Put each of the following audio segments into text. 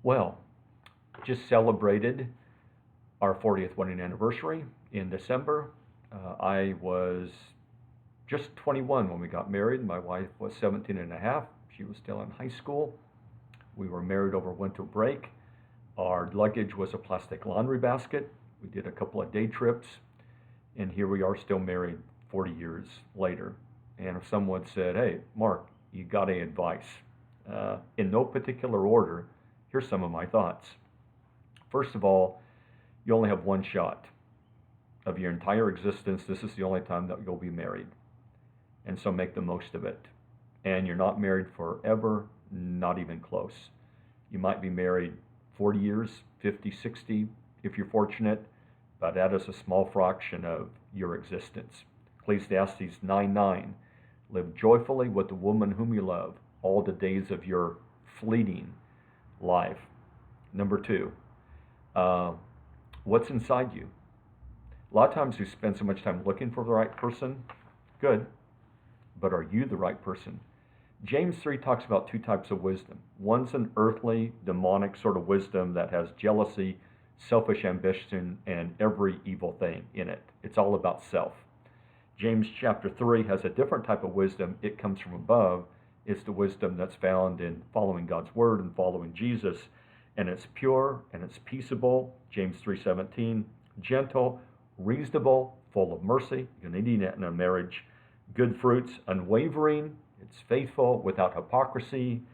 Well, just celebrated our 40th wedding anniversary in December. I was just 21 when we got married. My wife was 17 and a half. She was still in high school. We were married over winter break. Our luggage was a plastic laundry basket. We did a couple of day trips, and here we are still married 40 years later. And if someone said, "Hey, Mark, you got any advice?" In no particular order, here's some of my thoughts. First of all, you only have one shot of your entire existence. This is the only time that you'll be married. And so make the most of it. And you're not married forever, not even close. You might be married 40 years, 50, 60, if you're fortunate, but that is a small fraction of your existence. Ecclesiastes 9:9, live joyfully with the woman whom you love all the days of your fleeting life. Number two, what's inside you? A lot of times we spend so much time looking for the right person. Good. But are you the right person? James 3 talks about two types of wisdom. One's an earthly, demonic sort of wisdom that has jealousy, selfish ambition, and every evil thing in it. It's all about self. James chapter 3 has a different type of wisdom. It comes from above. It's the wisdom that's found in following God's word and following Jesus. And it's pure and it's peaceable. James 3:17, gentle, reasonable, full of mercy. You're needing it in a marriage. Good fruits, unwavering. It's faithful, without hypocrisy.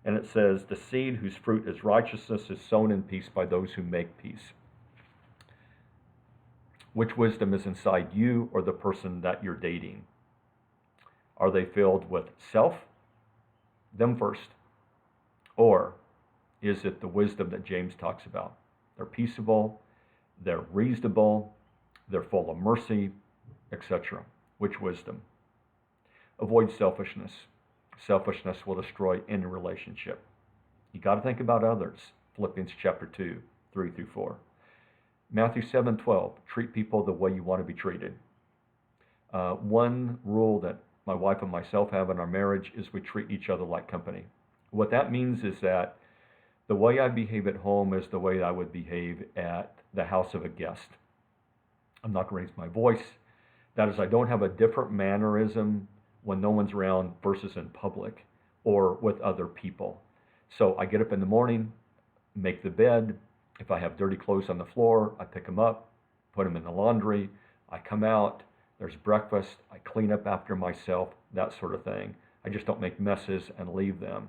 And it says, the seed whose fruit is righteousness is sown in peace by those who make peace. Which wisdom is inside you or the person that you're dating? Are they filled with self? Them first. Or is it the wisdom that James talks about? They're peaceable, they're reasonable, they're full of mercy, etc. Which wisdom? Avoid selfishness. Selfishness will destroy any relationship. You got to think about others. Philippians chapter 2, 3 through 4. Matthew 7:12, treat people the way you want to be treated. One rule that my wife and myself have in our marriage is we treat each other like company. What that means is that the way I behave at home is the way I would behave at the house of a guest. I'm not going to raise my voice. That is, I don't have a different mannerism when no one's around versus in public or with other people. So I get up in the morning, make the bed. If I have dirty clothes on the floor, I pick them up, put them in the laundry. I come out, there's breakfast, I clean up after myself, that sort of thing. I just don't make messes and leave them.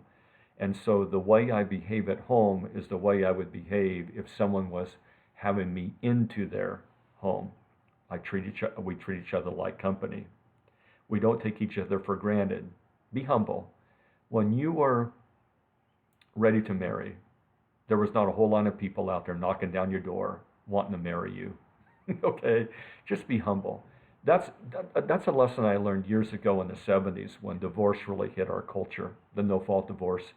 And so the way I behave at home is the way I would behave if someone was having me into their home. We treat each other like company. We don't take each other for granted. Be humble. When you were ready to marry, there was not a whole lot of people out there knocking down your door wanting to marry you. Okay? Just be humble. That's a lesson I learned years ago in the 70s when divorce really hit our culture, the no-fault divorce.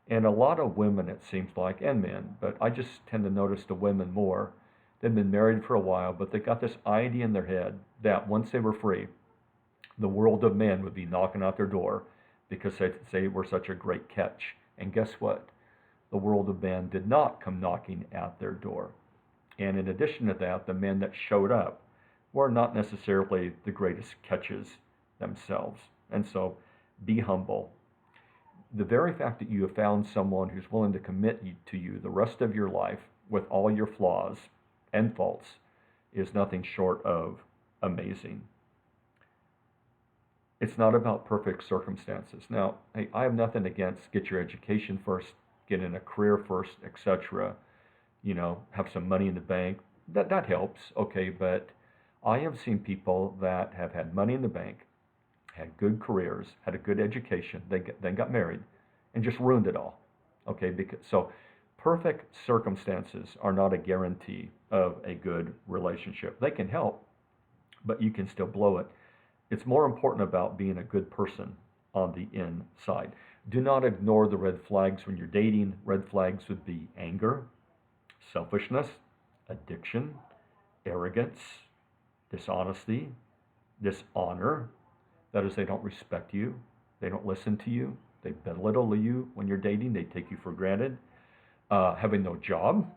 And a lot of women, it seems like, and men, but I just tend to notice the women more. They've been married for a while, but they got this idea in their head that once they were free, the world of men would be knocking out their door because they were such a great catch. And guess what? The world of men did not come knocking at their door. And in addition to that, the men that showed up were not necessarily the greatest catches themselves. And so be humble. The very fact that you have found someone who's willing to commit to you the rest of your life with all your flaws and faults is nothing short of amazing. It's not about perfect circumstances. Now, hey, I have nothing against get your education first, get in a career first, etc. Have some money in the bank. That helps, okay, but I have seen people that have had money in the bank, had good careers, had a good education, then got married, and just ruined it all. Okay, so perfect circumstances are not a guarantee of a good relationship. They can help, but you can still blow it. It's more important about being a good person on the inside. Do not ignore the red flags when you're dating. Red flags would be anger, selfishness, addiction, arrogance, dishonesty, dishonor. That is, they don't respect you. They don't listen to you. They belittle you when you're dating. They take you for granted. Having no job,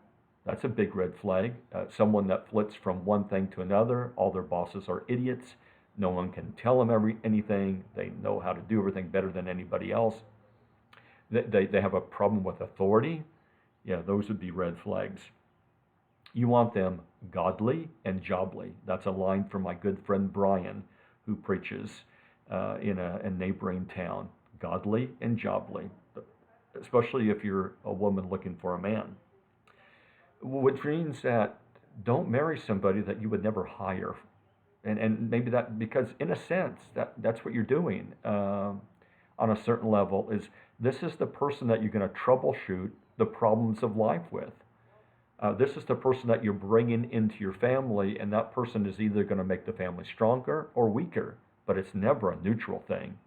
that's a big red flag. Someone that flits from one thing to another, all their bosses are idiots. No one can tell them anything. They know how to do everything better than anybody else. They have a problem with authority. Yeah, those would be red flags. You want them godly and jobly. That's a line from my good friend Brian, who preaches in a neighboring town. Godly and jobly, especially if you're a woman looking for a man. Which means that don't marry somebody that you would never hire. And maybe that, because in a sense, that's what you're doing on a certain level, is this is the person that you're going to troubleshoot the problems of life with. This is the person that you're bringing into your family, and that person is either going to make the family stronger or weaker, but it's never a neutral thing.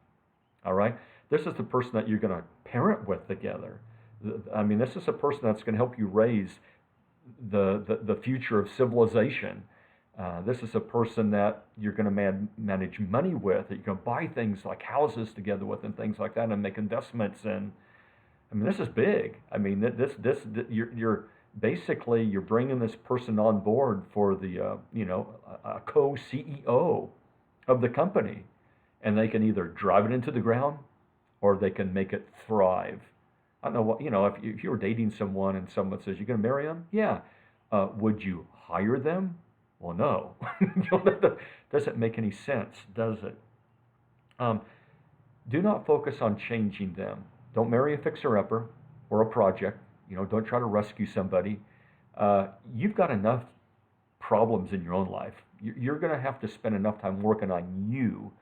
All right? This is the person that you're going to parent with together. I mean, this is a person that's going to help you raise the future of civilization. This is a person that you're going to manage money with, that you can buy things like houses together with and things like that, and make investments in. I mean, this is big. I mean, you're basically you're bringing this person on board for the a co-CEO of the company, and they can either drive it into the ground or they can make it thrive. I don't know what, if you were dating someone and someone says you're going to marry them, yeah, would you hire them? Well, no. That doesn't make any sense, does it? Do not focus on changing them. Don't marry a fixer-upper or a project. Don't try to rescue somebody. You've got enough problems in your own life. You're going to have to spend enough time working on you.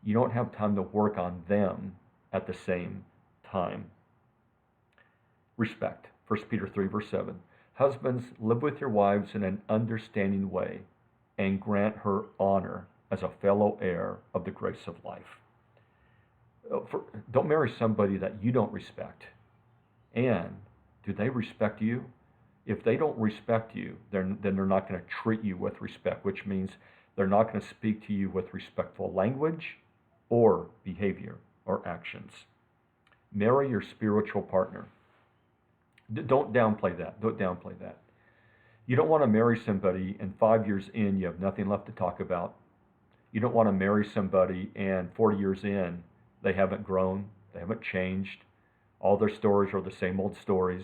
You don't have time to work on them at the same time. Respect. 1 Peter 3, verse 7. Husbands, live with your wives in an understanding way and grant her honor as a fellow heir of the grace of life. Don't marry somebody that you don't respect. And do they respect you? If they don't respect you, then they're not going to treat you with respect, which means they're not going to speak to you with respectful language or behavior or actions. Marry your spiritual partner. Don't downplay that. Don't downplay that. You don't want to marry somebody and 5 years in, you have nothing left to talk about. You don't want to marry somebody and 40 years in, they haven't grown, they haven't changed. All their stories are the same old stories.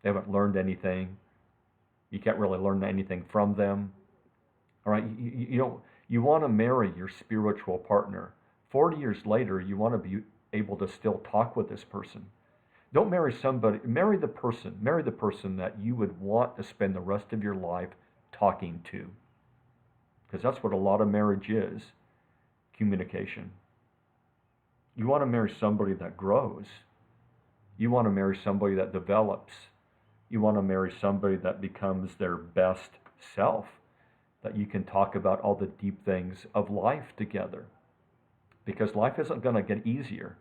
They haven't learned anything. You can't really learn anything from them. All right, you want to marry your spiritual partner. 40 years later, you want to be able to still talk with this person. Don't marry somebody, marry the person that you would want to spend the rest of your life talking to. Because that's what a lot of marriage is, communication. You want to marry somebody that grows. You want to marry somebody that develops. You want to marry somebody that becomes their best self, that you can talk about all the deep things of life together. Because life isn't going to get easier.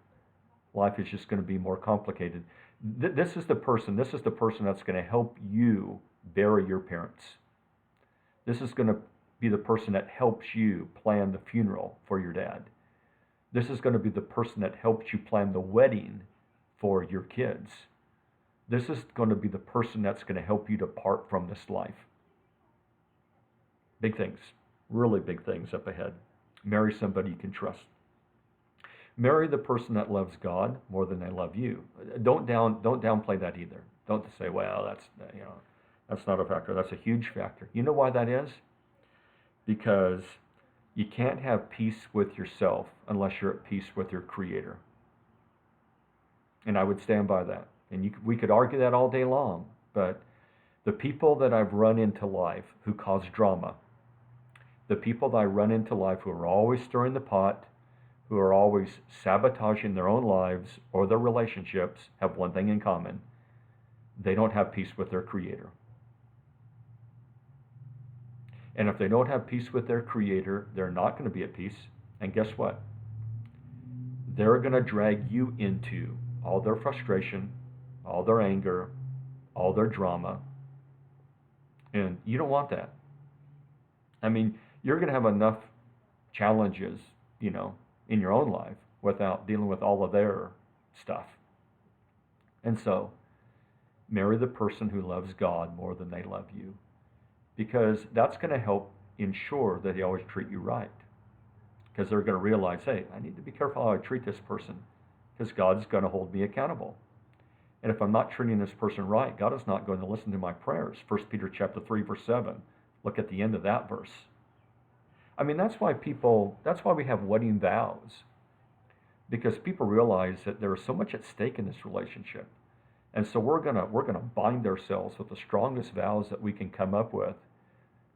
Life is just going to be more complicated. This is the person that's going to help you bury your parents. This is going to be the person that helps you plan the funeral for your dad. This is going to be the person that helps you plan the wedding for your kids. This is going to be the person that's going to help you depart from this life. Big things, really big things up ahead. Marry somebody you can trust. Marry the person that loves God more than they love you. Don't downplay that either. Don't say, well, that's not a factor. That's a huge factor. You know why that is? Because you can't have peace with yourself unless you're at peace with your Creator. And I would stand by that. And we could argue that all day long, but the people that I've run into life who cause drama, the people that I run into life who are always stirring the pot, who are always sabotaging their own lives or their relationships, have one thing in common. They don't have peace with their Creator. And if they don't have peace with their Creator, they're not going to be at peace. And guess what? They're going to drag you into all their frustration, all their anger, all their drama. And you don't want that. I mean, you're going to have enough challenges, in your own life without dealing with all of their stuff. And so, Marry the person who loves God more than they love you, because that's going to help ensure that they always treat you right. Because they're going to realize, hey, I need to be careful how I treat this person, because God's going to hold me accountable. And if I'm not treating this person right, God is not going to listen to my prayers. 1 Peter chapter 3, verse 7. Look at the end of that verse. I mean, that's why we have wedding vows. Because people realize that there is so much at stake in this relationship. And so we're gonna bind ourselves with the strongest vows that we can come up with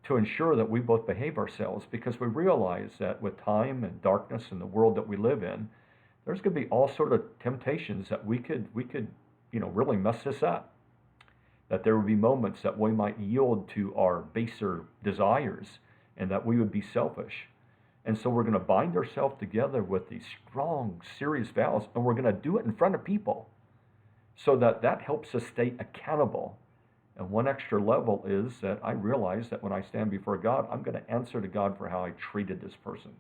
to ensure that we both behave ourselves, because we realize that with time and darkness in the world that we live in, there's going to be all sort of temptations that we could really mess this up. That there would be moments that we might yield to our baser desires and that we would be selfish. And so we're going to bind ourselves together with these strong, serious vows, and we're going to do it in front of people so that helps us stay accountable. And one extra level is that I realize that when I stand before God, I'm going to answer to God for how I treated this person.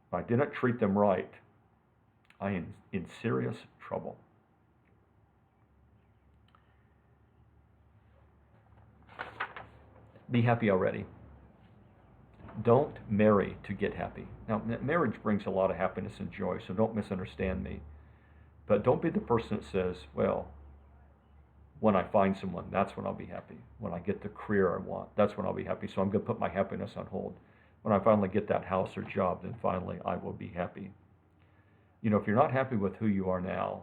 If I didn't treat them right, I am in serious trouble. Be happy already. Don't marry to get happy. Now, marriage brings a lot of happiness and joy, so don't misunderstand me. But don't be the person that says, well, when I find someone, that's when I'll be happy. When I get the career I want, that's when I'll be happy. So I'm going to put my happiness on hold. When I finally get that house or job, then finally I will be happy. If you're not happy with who you are now,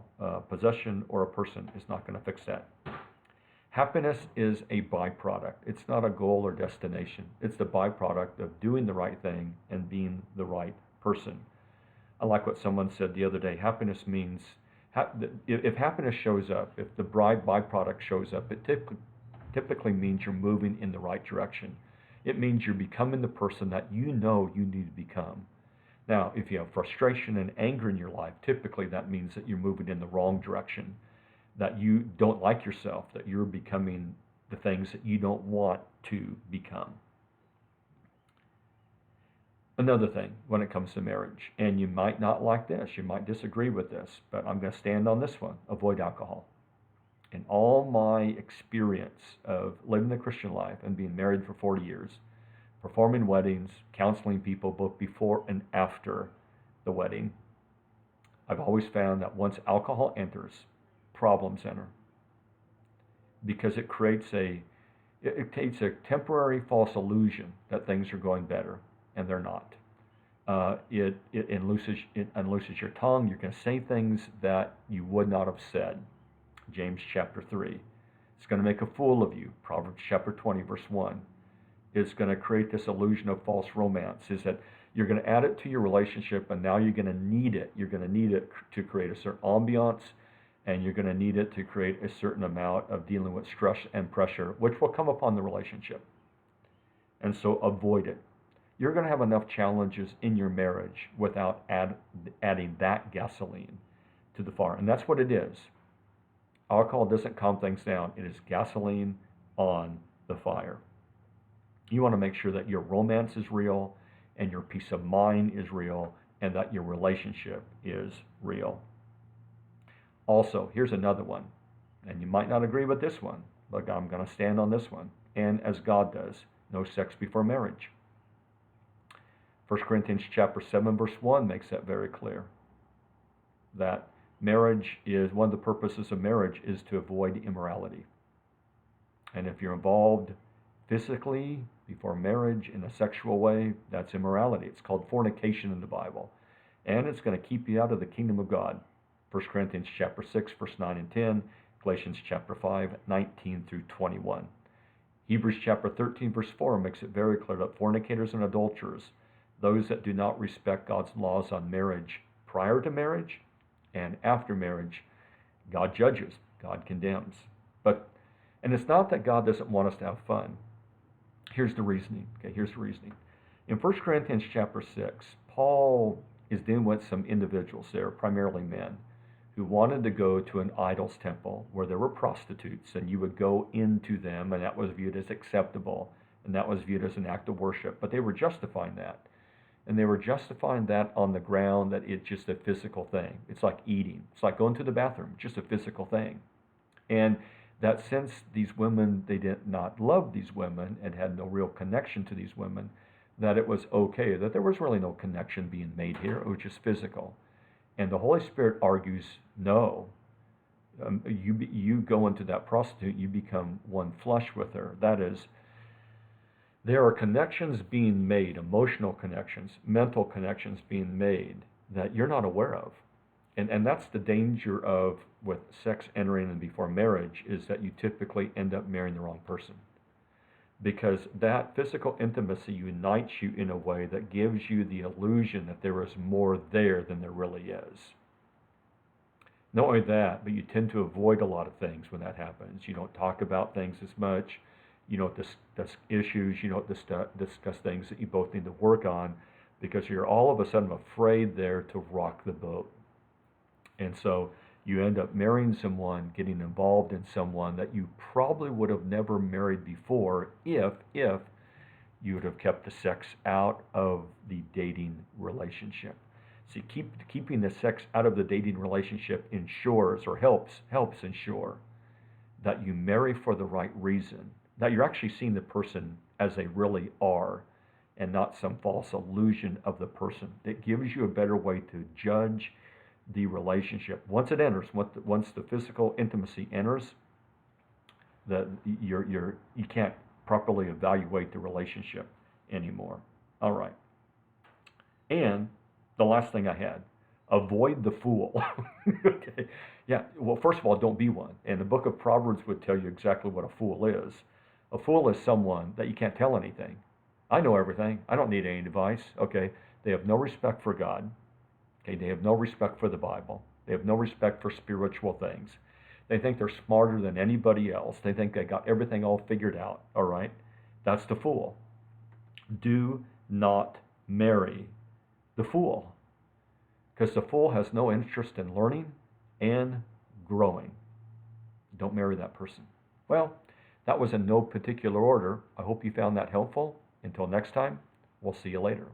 possession or a person is not going to fix that. Happiness is a byproduct. It's not a goal or destination. It's the byproduct of doing the right thing and being the right person. I like what someone said the other day. Happiness means, if happiness shows up, if the byproduct shows up, it typically means you're moving in the right direction. It means you're becoming the person that you know you need to become. Now, if you have frustration and anger in your life, typically that means that you're moving in the wrong direction, that you don't like yourself, that you're becoming the things that you don't want to become. Another thing when it comes to marriage, and you might not like this, you might disagree with this, but I'm going to stand on this one: avoid alcohol. In all my experience of living the Christian life and being married for 40 years, performing weddings, counseling people both before and after the wedding, I've always found that once alcohol enters, problems enter. Because it creates a temporary false illusion that things are going better, and they're not. It unlooses your tongue. You're going to say things that you would not have said. James chapter 3. It's going to make a fool of you. Proverbs chapter 20, verse 1. It's going to create this illusion of false romance. Is that you're going to add it to your relationship, and now you're going to need it. You're going to need it to create a certain ambiance, and you're going to need it to create a certain amount of dealing with stress and pressure, which will come upon the relationship. And so avoid it. You're going to have enough challenges in your marriage without adding that gasoline to the fire. And that's what it is. Alcohol doesn't calm things down. It is gasoline on the fire. You want to make sure that your romance is real and your peace of mind is real and that your relationship is real. Also, here's another one, and you might not agree with this one, but I'm going to stand on this one. And as God does, no sex before marriage. 1 Corinthians chapter 7, verse 1 makes that very clear. That marriage is, one of the purposes of marriage is to avoid immorality. And if you're involved physically before marriage in a sexual way, that's immorality. It's called fornication in the Bible. And it's going to keep you out of the kingdom of God. 1 Corinthians chapter 6, verse 9 and 10, Galatians chapter 5, 19 through 21. Hebrews chapter 13, verse 4 makes it very clear that fornicators and adulterers, those that do not respect God's laws on marriage prior to marriage and after marriage, God judges, God condemns. And it's not that God doesn't want us to have fun. Here's the reasoning. In 1 Corinthians chapter 6, Paul is dealing with some individuals there, primarily men, who wanted to go to an idol's temple where there were prostitutes, and you would go into them, and that was viewed as acceptable, and that was viewed as an act of worship. But they were justifying that. And they were justifying that on the ground that it's just a physical thing. It's like eating. It's like going to the bathroom, just a physical thing. And that since these women, they did not love these women and had no real connection to these women, that it was okay, that there was really no connection being made here, it was just physical. And the Holy Spirit argues, no. You go into that prostitute, you become one flesh with her. That is, there are connections being made, emotional connections, mental connections being made that you're not aware of. And that's the danger of with sex entering in before marriage, is that you typically end up marrying the wrong person. Because that physical intimacy unites you in a way that gives you the illusion that there is more there than there really is. Not only that, but you tend to avoid a lot of things when that happens. You don't talk about things as much. You don't discuss issues. You don't discuss things that you both need to work on, because you're all of a sudden afraid there to rock the boat. And so you end up marrying someone, getting involved in someone that you probably would have never married before if you would have kept the sex out of the dating relationship. See, keeping the sex out of the dating relationship ensures, or helps ensure, that you marry for the right reason, that you're actually seeing the person as they really are and not some false illusion of the person. It gives you a better way to judge the relationship. Once it enters, once the physical intimacy enters, you can't properly evaluate the relationship anymore. All right. And the last thing I had, avoid the fool. Okay. Yeah. Well, first of all, don't be one. And the book of Proverbs would tell you exactly what a fool is. A fool is someone that you can't tell anything. I know everything. I don't need any advice. Okay. They have no respect for God. Okay. They have no respect for the Bible. They have no respect for spiritual things. They think they're smarter than anybody else. They think they got everything all figured out. All right. That's the fool. Do not marry the fool, because the fool has no interest in learning and growing. Don't marry that person. Well, that was in no particular order. I hope you found that helpful. Until next time, we'll see you later.